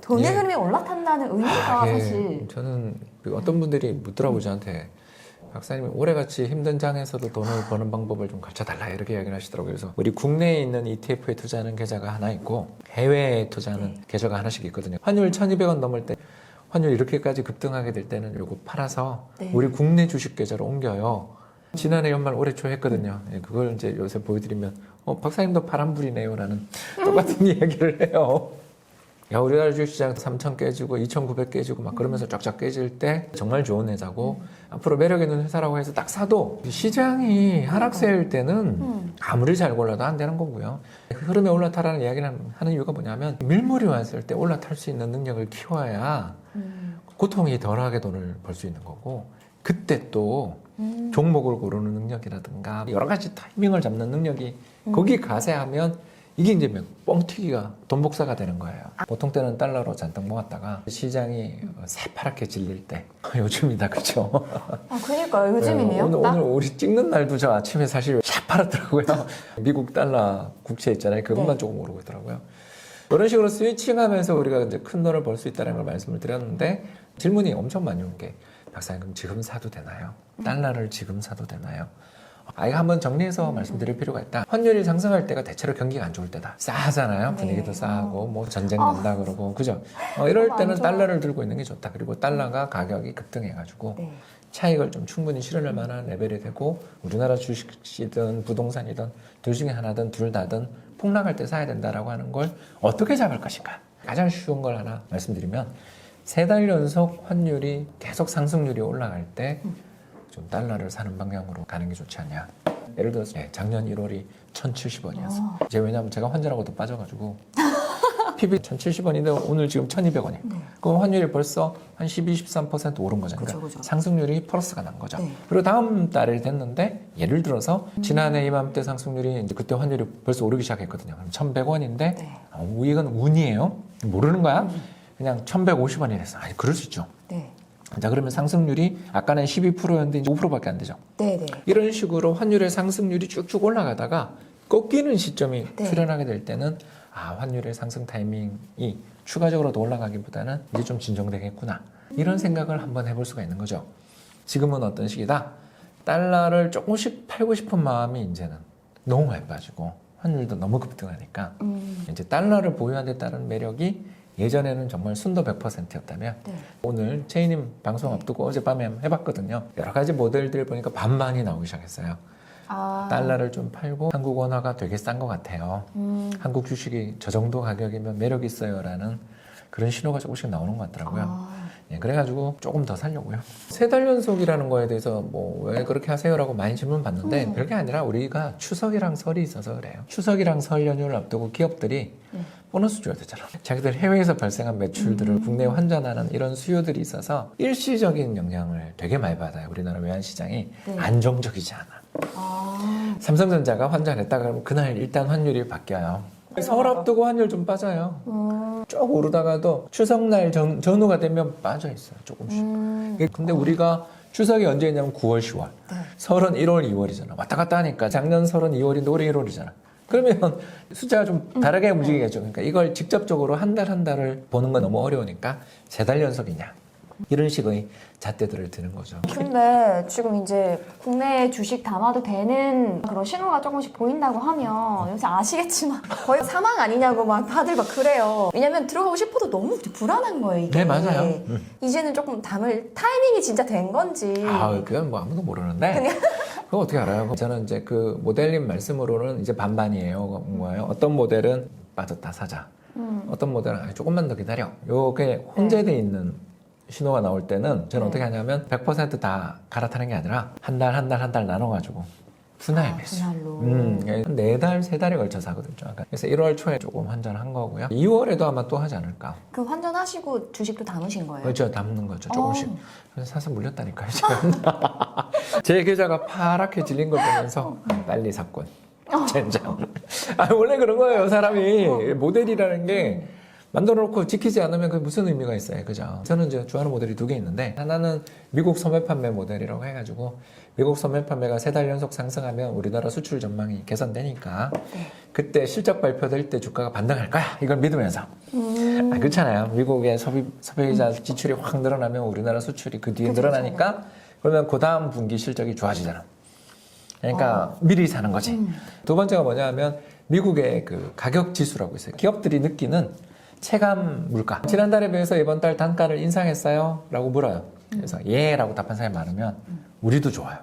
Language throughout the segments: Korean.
돈의 예. 흐름이 올라탄다는 의미가 예. 사실 저는 그 어떤 분들이 묻더라고요 저한테. 박사님이 올해같이 힘든 장에서도 돈을 버는 방법을 좀 가르쳐달라 이렇게 이야기를 하시더라고요. 그래서 우리 국내에 있는 ETF에 투자하는 계좌가 하나 있고 해외에 투자하는 계좌가 하나씩 있거든요. 환율 1200원 넘을 때 환율 이렇게까지 급등하게 될 때는 요거 팔아서 네. 우리 국내 주식 계좌로 옮겨요. 지난해 연말 올해 초 했거든요. 예, 그걸 이제 요새 보여드리면 박사님도 파란불이네요 라는 똑같은 이야기를 해요. 야, 우리나라 주식시장 3,000 깨지고 2,900 깨지고 막 그러면서 쫙쫙 깨질 때 정말 좋은 회사고 앞으로 매력 있는 회사라고 해서 딱 사도 시장이 하락세일 때는 아무리 잘 골라도 안 되는 거고요. 흐름에 올라타라는 이야기를 하는 이유가 뭐냐면 밀물이 왔을 때 올라탈 수 있는 능력을 키워야 고통이 덜하게 돈을 벌 수 있는 거고 그때 또 종목을 고르는 능력이라든가 여러 가지 타이밍을 잡는 능력이 거기 가세하면 이게 이제 뻥튀기가 돈 복사가 되는 거예요. 보통 때는 달러로 잔뜩 모았다가 시장이 새파랗게 질릴 때 요즘이다 그죠? 아 그러니까요. 요즘이네요. 오늘 우리 찍는 날도 저 아침에 사실 새파랗더라고요. 미국 달러 국채 있잖아요. 그것만 네. 조금 오르고 있더라고요. 이런 식으로 스위칭하면서 우리가 이제 큰 돈을 벌 수 있다는 걸 말씀을 드렸는데 질문이 엄청 많이 온 게 박사님 그럼 지금 사도 되나요? 달러를 지금 사도 되나요? 이거 한번 정리해서 말씀드릴 필요가 있다. 환율이 상승할 때가 대체로 경기가 안 좋을 때다. 싸하잖아요. 분위기도 싸하고 뭐 전쟁 난다 그러고 그죠? 이럴 너무 때는 안 좋아. 달러를 들고 있는 게 좋다. 그리고 달러가 가격이 급등해가지고 네. 차익을 좀 충분히 실현할 만한 레벨이 되고 우리나라 주식이든 부동산이든 둘 중에 하나든 둘 다든 폭락할 때 사야 된다라고 하는 걸 어떻게 잡을 것인가? 가장 쉬운 걸 하나 말씀드리면 3달 연속 환율이 계속 상승률이 올라갈 때 좀 달러를 사는 방향으로 가는 게 좋지 않냐. 예를 들어서 작년 1월이 1,070원이었어. 이제 왜냐하면 제가 환자라고도 빠져가지고 PB 1,070원인데 오늘 지금 1,200원이에요. 네. 그럼 환율이 벌써 한 12, 13% 오른 거잖아요. 그죠, 그죠. 상승률이 플러스가 난 거죠. 네. 그리고 다음 달이 됐는데 예를 들어서 지난해 이맘때 상승률이 이제 그때 환율이 벌써 오르기 시작했거든요. 그럼 1,100원인데 네. 이건 운이에요. 모르는 거야. 그냥 1,150원이 됐어. 아니 그럴 수 있죠. 네. 자 그러면 상승률이 아까는 12%였는데 이제 5%밖에 안 되죠. 네네. 이런 식으로 환율의 상승률이 쭉쭉 올라가다가 꺾이는 시점이 네. 출현하게 될 때는 환율의 상승 타이밍이 추가적으로 더 올라가기보다는 이제 좀 진정되겠구나 이런 생각을 한번 해볼 수가 있는 거죠. 지금은 어떤 시기다? 달러를 조금씩 팔고 싶은 마음이 이제는 너무 많이 빠지고 환율도 너무 급등하니까 이제 달러를 보유한 데 따른 매력이 예전에는 정말 순도 100%였다면 네. 오늘 체이님 방송 앞두고 어젯밤에 한번 해봤거든요. 여러 가지 모델들 보니까 반반이 나오기 시작했어요. 달러를 좀 팔고 한국 원화가 되게 싼 것 같아요. 한국 주식이 저 정도 가격이면 매력 있어요 라는 그런 신호가 조금씩 나오는 것 같더라고요. 그래가지고 조금 더 살려고요. 3달 연속이라는 거에 대해서 뭐 왜 그렇게 하세요라고 많이 질문 받는데 별게 아니라 우리가 추석이랑 설이 있어서 그래요. 추석이랑 설 연휴를 앞두고 기업들이 보너스 줘야 되잖아. 자기들 해외에서 발생한 매출들을 국내에 환전하는 이런 수요들이 있어서 일시적인 영향을 되게 많이 받아요. 우리나라 외환시장이 네. 안정적이지 않아. 삼성전자가 환전했다 그러면 그날 일단 환율이 바뀌어요. 설 앞두고 환율 좀 빠져요. 쭉 오르다가도 추석날 전후가 되면 빠져 있어요. 조금씩. 근데 우리가 추석이 언제 있냐면 9월, 10월. 네. 설은 1월, 2월이잖아. 왔다 갔다 하니까 작년 설은 2월인데 올해 1월이잖아. 그러면 숫자가 좀 다르게 움직이겠죠. 그러니까 이걸 직접적으로 한 달 한 달을 보는 건 너무 어려우니까 3달 연속이냐. 이런 식의 잣대들을 드는 거죠. 근데 지금 이제 국내 주식 담아도 되는 그런 신호가 조금씩 보인다고 하면 요새 아시겠지만 거의 사망 아니냐고 막 다들 막 그래요. 왜냐면 들어가고 싶어도 너무 불안한 거예요, 이게. 네, 맞아요. 이제는 조금 담을 타이밍이 진짜 된 건지. 그건 뭐 아무도 모르는데. 그거 어떻게 알아요? 저는 이제 그 모델님 말씀으로는 이제 반반이에요. 거예요. 어떤 모델은 빠졌다 사자. 어떤 모델은 조금만 더 기다려. 요게 혼재돼 있는 신호가 나올 때는 저는 어떻게 하냐면 100% 갈아타는 게 아니라 한 달 나눠가지고 분할 매수. 분할로. 한 4달, 3달에 걸쳐서 하거든요. 그래서 1월 초에 조금 환전한 거고요. 2월에도 아마 또 하지 않을까. 그 환전하시고 주식도 담으신 거예요? 그렇죠. 담는 거죠. 조금씩. 그래서 사서 물렸다니까요. 지금. 제 계좌가 파랗게 질린 걸 보면서 빨리 샀군. 젠장. 원래 그런 거예요. 사람이 모델이라는 게 만들어 놓고 지키지 않으면 그게 무슨 의미가 있어요. 그죠? 저는 이제 좋아하는 모델이 두 개 있는데, 하나는 미국 소매 판매 모델이라고 해가지고, 미국 소매 판매가 3달 연속 상승하면 우리나라 수출 전망이 개선되니까, 네. 그때 실적 발표될 때 주가가 반등할 거야. 이걸 믿으면서. 그렇잖아요. 미국의 소비자 지출이 확 늘어나면 우리나라 수출이 그 뒤에 그죠, 늘어나니까, 그러면 그 다음 분기 실적이 좋아지잖아. 그러니까 미리 사는 거지. 두 번째가 뭐냐 하면, 미국의 그 가격 지수라고 있어요. 기업들이 느끼는 체감 물가. 지난달에 비해서 이번 달 단가를 인상했어요? 라고 물어요. 그래서 예 라고 답한 사람이 많으면 우리도 좋아요.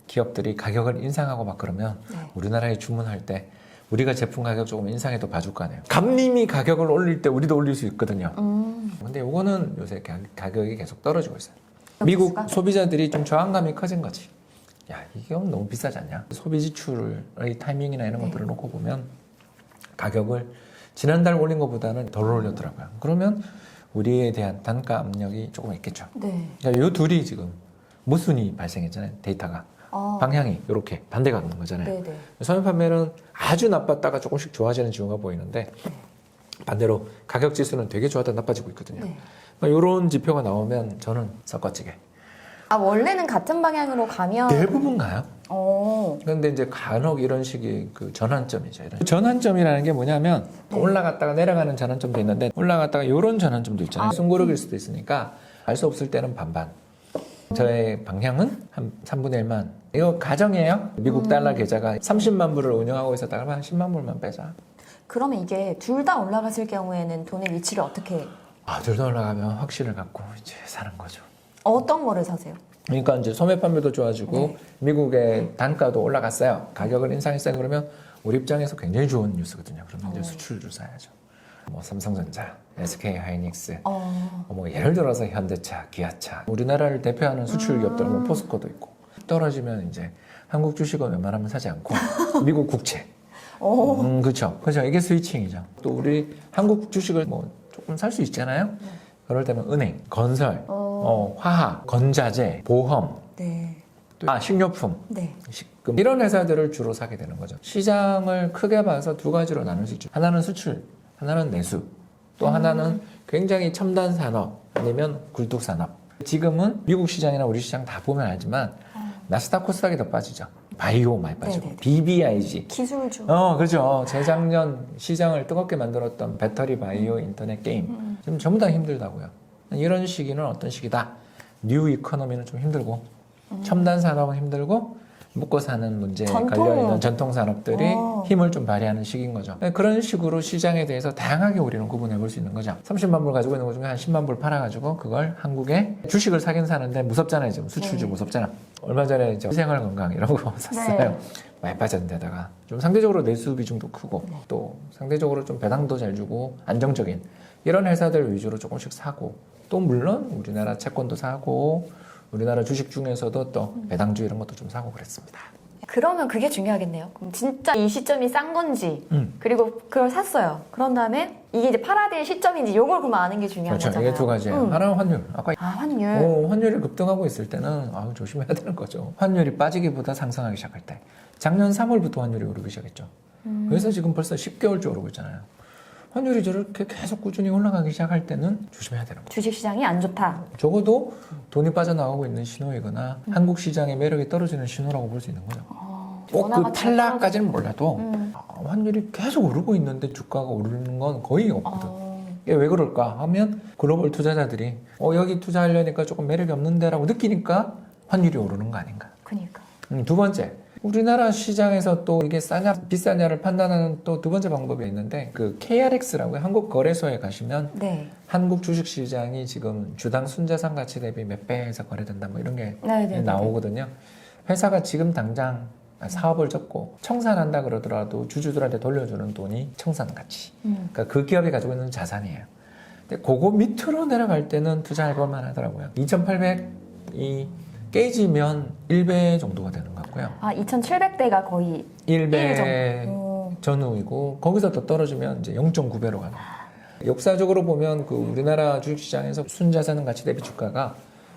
기업들이 가격을 인상하고 막 그러면 네. 우리나라에 주문할 때 우리가 제품 가격 조금 인상해도 봐줄 거 아니에요. 감님이 가격을 올릴 때 우리도 올릴 수 있거든요. 근데 요거는 요새 가격이 계속 떨어지고 있어요. 미국 수가? 소비자들이 좀 저항감이 커진 거지. 야, 이게 너무 비싸지 않냐? 소비 지출의 타이밍이나 이런 것들을 놓고 보면 가격을 지난달 올린 것보다는 덜 올렸더라고요. 그러면 우리에 대한 단가 압력이 조금 있겠죠. 네. 그러니까 이 둘이 지금 모순이 발생했잖아요. 데이터가. 아, 방향이 이렇게 반대가 가는 거잖아요. 네네. 소매 판매는 아주 나빴다가 조금씩 좋아지는 징후가 보이는데 반대로 가격 지수는 되게 좋았다 나빠지고 있거든요. 네. 이런 지표가 나오면 저는 섞어찌게. 아, 원래는 같은 방향으로 가면. 대부분 가요. 어, 그런데 이제 간혹 이런 식의 그 전환점이죠. 이런. 전환점이라는 게 뭐냐면 올라갔다가 내려가는 전환점도 있는데 올라갔다가 이런 전환점도 있잖아요. 숨고르기일 수도 있으니까 알 수 없을 때는 반반. 저의 방향은 한 3분의 1만. 이거 가정이에요. 미국 달러 계좌가 30만 불을 운영하고 있었다가 한 10만 불만 빼자. 그러면 이게 둘 다 올라갔을 경우에는 돈의 위치를 어떻게, 둘 다 올라가면 확신을 갖고 이제 사는 거죠. 어떤 거를 사세요? 그러니까 이제 소매 판매도 좋아지고 네. 미국의 단가도 올라갔어요. 가격을 인상했어요. 그러면 우리 입장에서 굉장히 좋은 뉴스거든요. 그러면 이제 수출을 사야죠. 뭐 삼성전자, SK 하이닉스, 뭐 예를 들어서 현대차, 기아차, 우리나라를 대표하는 수출 기업들, 뭐 포스코도 있고 떨어지면 이제 한국 주식은 웬만하면 사지 않고 미국 국채. 그렇죠. 그렇죠. 이게 스위칭이죠. 또 우리 한국 주식을 뭐 조금 살 수 있잖아요. 그럴 때면 은행, 건설, 화학, 건자재, 보험, 네. 식료품, 네. 식금 이런 회사들을 주로 사게 되는 거죠. 시장을 크게 봐서 두 가지로 나눌 수 있죠. 하나는 수출, 하나는 내수, 또 하나는 굉장히 첨단 산업 아니면 굴뚝 산업. 지금은 미국 시장이나 우리 시장 다 보면 알지만 나스닥 코스닥이 더 빠지죠. 바이오 많이 빠지고 네네네. BBIG. 기술주. 그렇죠. 재작년 시장을 뜨겁게 만들었던 배터리, 바이오, 인터넷, 게임. 지금 전부 다 힘들다고요. 이런 시기는 어떤 시기다? 뉴 이코노미는 좀 힘들고, 첨단 산업은 힘들고, 먹고 사는 문제에 걸려있는 전통 산업들이 힘을 좀 발휘하는 시기인 거죠. 그런 식으로 시장에 대해서 다양하게 우리는 구분해 볼 수 있는 거죠. 30만 불 가지고 있는 것 중에 한 10만 불 팔아가지고 그걸 한국에 주식을 사긴 사는데 무섭잖아요. 지금 수출주 무섭잖아. 얼마 전에 이제 생활건강 이런 거 샀어요. 네. 많이 빠졌는데다가 좀 상대적으로 내수 비중도 크고 또 상대적으로 좀 배당도 잘 주고 안정적인 이런 회사들 위주로 조금씩 사고 또 물론 우리나라 채권도 사고 우리나라 주식 중에서도 또 배당주 이런 것도 좀 사고 그랬습니다. 그러면 그게 중요하겠네요. 그럼 진짜 이 시점이 싼 건지, 그리고 그걸 샀어요. 그런 다음에 이게 이제 팔아야 될 시점인지 요걸 그럼 아는 게 중요한 그렇죠. 거잖아요. 이게 두 가지예요. 하나는 환율. 아까 환율. 환율이 급등하고 있을 때는 조심해야 되는 거죠. 환율이 빠지기보다 상승하기 시작할 때. 작년 3월부터 환율이 오르기 시작했죠. 그래서 지금 벌써 10개월째 오르고 있잖아요. 환율이 저렇게 계속 꾸준히 올라가기 시작할 때는 조심해야 되는 거죠. 주식시장이 안 좋다. 적어도 돈이 빠져나가고 있는 신호이거나 한국 시장의 매력이 떨어지는 신호라고 볼 수 있는 거죠. 꼭 그 탈락까지는 몰라도 환율이 계속 오르고 있는데 주가가 오르는 건 거의 없거든. 이게 왜 그럴까 하면 글로벌 투자자들이 여기 투자하려니까 조금 매력이 없는데라고 느끼니까 환율이 오르는 거 아닌가. 그러니까. 두 번째, 우리나라 시장에서 또 이게 싸냐 비싸냐를 판단하는 또 두 번째 방법이 있는데 그 KRX라고 한국 거래소에 가시면 네. 한국 주식시장이 지금 주당 순자산 가치 대비 몇 배에서 거래된다 뭐 이런 게 나오거든요. 회사가 지금 당장 사업을 접고 청산한다 그러더라도 주주들한테 돌려주는 돈이 청산 가치. 그러니까 그 기업이 가지고 있는 자산이에요. 근데 그거 밑으로 내려갈 때는 투자해볼만 하더라고요. 2,800이 깨지면 1배 정도가 되는 것 같고요. 2,700대가 거의 1배 전후이고 거기서 더 떨어지면 이제 0.9배로 가는 거예요. 역사적으로 보면 그 우리나라 주식시장에서 순자산 가치 대비 주가가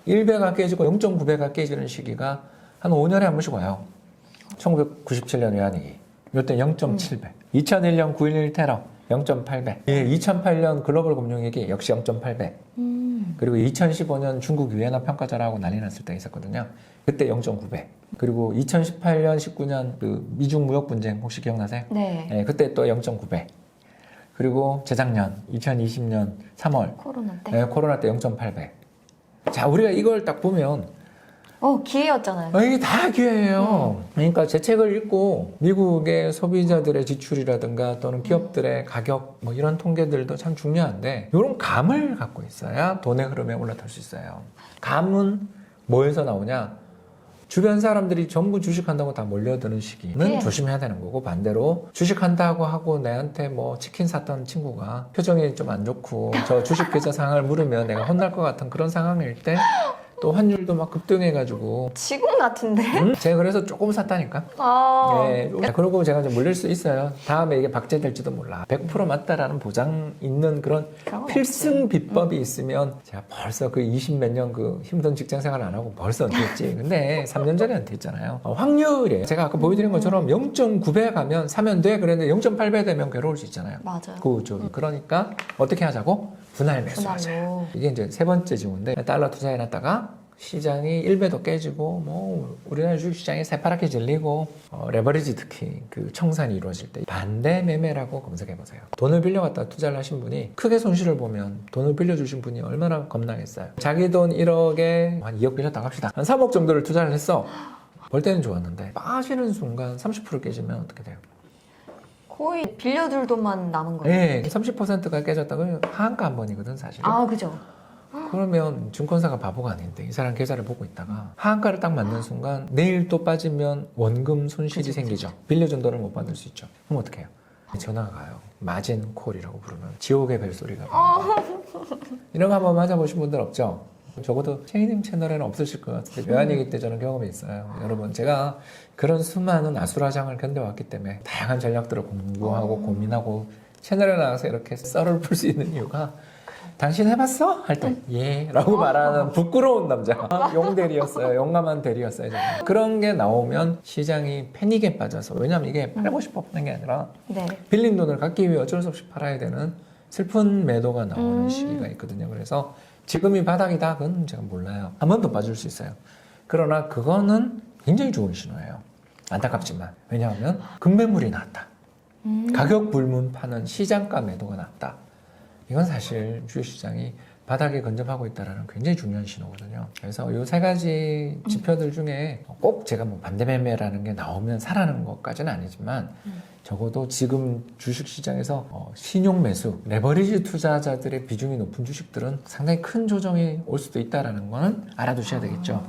1배가 깨지고 0.9배가 깨지는 시기가 한 5년에 한 번씩 와요. 1997년 외환위기. 이때 0.7배. 2001년 9.11 테러. 0.8배. 예, 2008년 글로벌 금융위기 역시 0.8배. 그리고 2015년 중국 유엔화 평가절하고 난리 났을 때 있었거든요. 그때 0.9배. 그리고 2018년, 19년 그 미중 무역 분쟁 혹시 기억나세요? 네. 예, 그때 또 0.9배. 그리고 재작년 2020년 3월 코로나 때. 예, 코로나 때 0.8배. 자, 우리가 이걸 딱 보면 기회였잖아요. 이게 다 기회예요. 그러니까 제 책을 읽고 미국의 소비자들의 지출이라든가 또는 기업들의 가격 뭐 이런 통계들도 참 중요한데 이런 감을 갖고 있어야 돈의 흐름에 올라탈 수 있어요. 감은 뭐에서 나오냐? 주변 사람들이 전부 주식한다고 다 몰려드는 시기는 네. 조심해야 되는 거고, 반대로 주식한다고 하고 내한테 뭐 치킨 샀던 친구가 표정이 좀 안 좋고 저 주식 계좌 상황을 물으면 내가 혼날 것 같은 그런 상황일 때 또 환율도 막 급등해가지고 지금 같은데? 제가 그래서 조금 샀다니까. 아. 예, 그러고 제가 좀 물릴 수 있어요. 다음에 이게 박제될지도 몰라. 100% 맞다라는 보장 있는 그런 그런 거 필승 비법이 있으면 제가 벌써 그 20 몇 년 그 힘든 직장 생활 안 하고 벌써 은퇴했지. 근데 3년 전에 은퇴했잖아요. 확률이에요. 제가 아까 보여드린 것처럼 0.9배 가면 사면 돼. 그랬는데 0.8배 되면 괴로울 수 있잖아요. 맞아요. 그러니까 어떻게 하자고? 분할 매수하자. 분할로. 이게 이제 세 번째 징후인데, 달러 투자해놨다가 시장이 1배도 깨지고 뭐 우리나라 주식시장이 새파랗게 질리고 레버리지 특히 그 청산이 이루어질 때 반대 매매라고 검색해보세요. 돈을 빌려갔다 투자를 하신 분이 크게 손실을 보면 돈을 빌려주신 분이 얼마나 겁나겠어요. 자기 돈 1억에 한 2억 빌렸다고 합시다. 한 3억 정도를 투자를 했어. 벌 때는 좋았는데 빠지는 순간 30% 깨지면 어떻게 돼요? 거의 빌려줄 돈만 남은 거예요. 네, 30%가 깨졌다고 하한가 한 번이거든 사실은. 아, 그죠. 그러면 증권사가 바보가 아닌데 이 사람 계좌를 보고 있다가 하한가를 딱 맞는 순간 내일 또 빠지면 원금 손실이 그치, 생기죠. 빌려준 돈을 못 받을 수 있죠. 그럼 어떻게 해요? 전화가 가요. 마진 콜이라고 부르면 지옥의 벨소리가 납니다. 이런 거 한번 맞아보신 분들 없죠? 적어도 체이님 채널에는 없으실 것 같은데 외환위기 때 저는 경험이 있어요. 여러분, 제가 그런 수많은 아수라장을 견뎌왔기 때문에 다양한 전략들을 공부하고 고민하고 채널에 나와서 이렇게 썰을 풀 수 있는 이유가, 당신 해봤어? 할 때 예 라고 말하는 부끄러운 남자, 용대리였어요. 용감한 대리였어요. 저는. 그런 게 나오면 시장이 패닉에 빠져서, 왜냐면 이게 팔고 싶어 파는 게 아니라 네. 빌린 돈을 갚기 위해 어쩔 수 없이 팔아야 되는 슬픈 매도가 나오는 시기가 있거든요. 그래서 지금이 바닥이다, 그건 제가 몰라요. 한 번 더 빠질 수 있어요. 그러나 그거는 굉장히 좋은 신호예요. 안타깝지만. 왜냐하면 급매물이 나왔다. 가격 불문 파는 시장가 매도가 났다. 이건 사실 주식시장이 바닥에 근접하고 있다는 굉장히 중요한 신호거든요. 그래서 이 세 가지 지표들 중에 꼭 제가 뭐 반대매매라는 게 나오면 사라는 것까지는 아니지만 적어도 지금 주식시장에서 신용 매수, 레버리지 투자자들의 비중이 높은 주식들은 상당히 큰 조정이 올 수도 있다는 거는 알아두셔야 되겠죠.